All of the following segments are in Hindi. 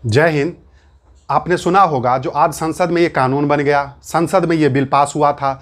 जय हिंद। आपने सुना होगा जो आज संसद में ये कानून बन गया, संसद में ये बिल पास हुआ था,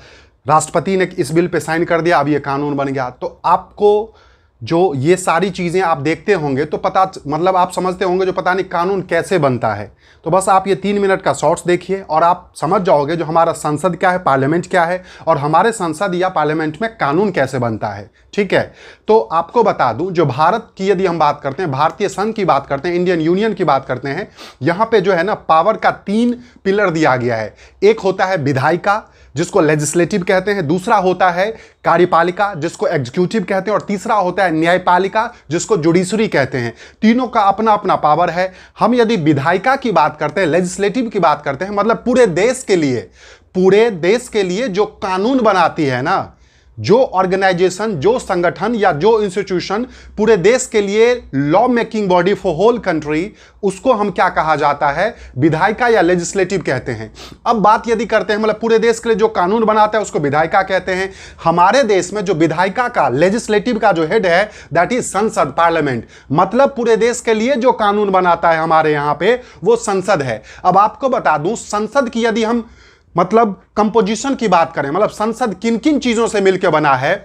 राष्ट्रपति ने इस बिल पे साइन कर दिया, अब ये कानून बन गया। तो आपको जो ये सारी चीज़ें आप देखते होंगे तो मतलब आप समझते होंगे जो पता नहीं कानून कैसे बनता है। तो बस आप ये 3 मिनट का शॉर्ट्स देखिए और आप समझ जाओगे जो हमारा संसद क्या है, पार्लियामेंट क्या है और हमारे संसद या पार्लियामेंट में कानून कैसे बनता है। ठीक है, तो आपको बता दूं जो भारत की यदि हम बात करते हैं, भारतीय संघ की बात करते हैं, इंडियन यूनियन की बात करते हैं, यहाँ पे जो है ना पावर का 3 पिलर दिया गया है। एक होता है विधायिका जिसको लेजिस्लेटिव कहते हैं, दूसरा होता है कार्यपालिका जिसको एग्जीक्यूटिव कहते हैं और तीसरा होता है न्यायपालिका जिसको जुडिशरी कहते हैं। तीनों का अपना अपना पावर है। हम यदि विधायिका की बात करते हैं, लेजिस्लेटिव की बात करते हैं, मतलब पूरे देश के लिए जो कानून बनाती है ना, जो ऑर्गेनाइजेशन, जो संगठन या जो इंस्टीट्यूशन पूरे देश के लिए law making body for whole country, उसको हम क्या कहा जाता है, विधायिका या लेजिस्लेटिव कहते हैं। अब बात यदि करते हैं मतलब पूरे देश के लिए जो कानून बनाता है उसको विधायिका कहते हैं। हमारे देश में जो विधायिका का, लेजिस्लेटिव का जो हेड है दैट इज संसद, पार्लियामेंट। मतलब पूरे देश के लिए जो कानून बनाता है हमारे यहां पे वो संसद है। अब आपको बता दूं संसद की यदि हम मतलब कंपोजिशन की बात करें, मतलब संसद किन किन चीजों से मिलकर बना है,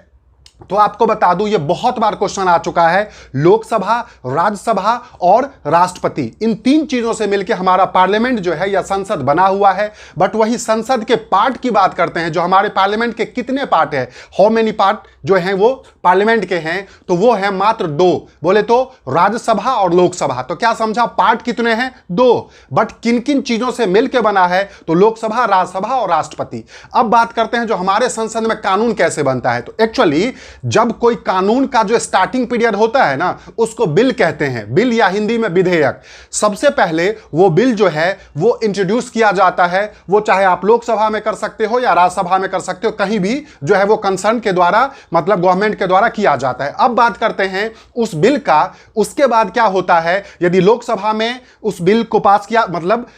तो आपको बता दूं ये बहुत बार क्वेश्चन आ चुका है। लोकसभा, राज्यसभा और राष्ट्रपति, इन 3 चीजों से मिलकर हमारा पार्लियामेंट जो है या संसद बना हुआ है। बट वही संसद के पार्ट की बात करते हैं, जो हमारे पार्लियामेंट के कितने पार्ट है, हाउ मेनी पार्ट जो हैं वो पार्लियामेंट के हैं, तो वो है मात्र 2। बोले तो राज्यसभा और लोकसभा। तो क्या समझा, पार्ट कितने हैं, 2। बट किन किन चीजों से मिलकर बना है, तो लोकसभा, राज्यसभा और राष्ट्रपति। अब बात करते हैं जो हमारे संसद में कानून कैसे बनता है। तो एक्चुअली जब कोई कानून का जो स्टार्टिंग पीरियड होता है ना, उसको बिल कहते हैं, बिल या हिंदी में विधेयक। सबसे पहले वो बिल जो है वो इंट्रोड्यूस किया जाता है, वो चाहे आप लोकसभा में कर सकते हो या राज्यसभा में कर सकते हो, कहीं भी जो है वो कंसर्न के द्वारा, मतलब गवर्नमेंट के द्वारा किया जाता है। अब बात करते हैं उस बिल का, उसके बाद क्या होता है, यदि लोकसभा में उस बिल को पास किया, मतलब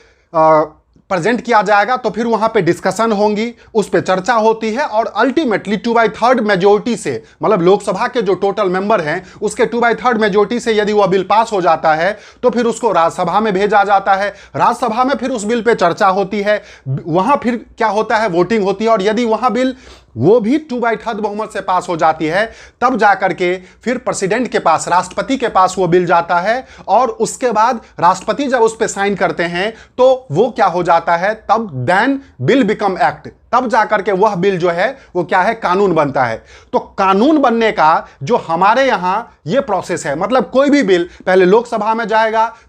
प्रेजेंट किया जाएगा, तो फिर वहां पे डिस्कशन होंगी, उस पे चर्चा होती है और अल्टीमेटली 2/3 मेजोरिटी से, मतलब लोकसभा के जो टोटल मेंबर हैं उसके 2/3 मेजोरिटी से यदि वह बिल पास हो जाता है तो फिर उसको राज्यसभा में भेजा जाता है। राज्यसभा में फिर उस बिल पे चर्चा होती है, वहां फिर क्या होता है, वोटिंग होती है और यदि वहां बिल वो भी 2/3 बहुमत से पास हो जाती है, तब जाकर के फिर प्रेसिडेंट के पास, राष्ट्रपति के पास वो बिल जाता है और उसके बाद राष्ट्रपति जब उस पे साइन करते हैं तो वो क्या हो जाता है, तब देन बिल बिकम एक्ट, तब जाकर के वह बिल जो है वो क्या है, कानून बनता है। तो कानून बनने का जो हमारे यहां ये प्रोसेस है, मतलब कोई भी बिल पहले लोकसभा में जाएगा, फिर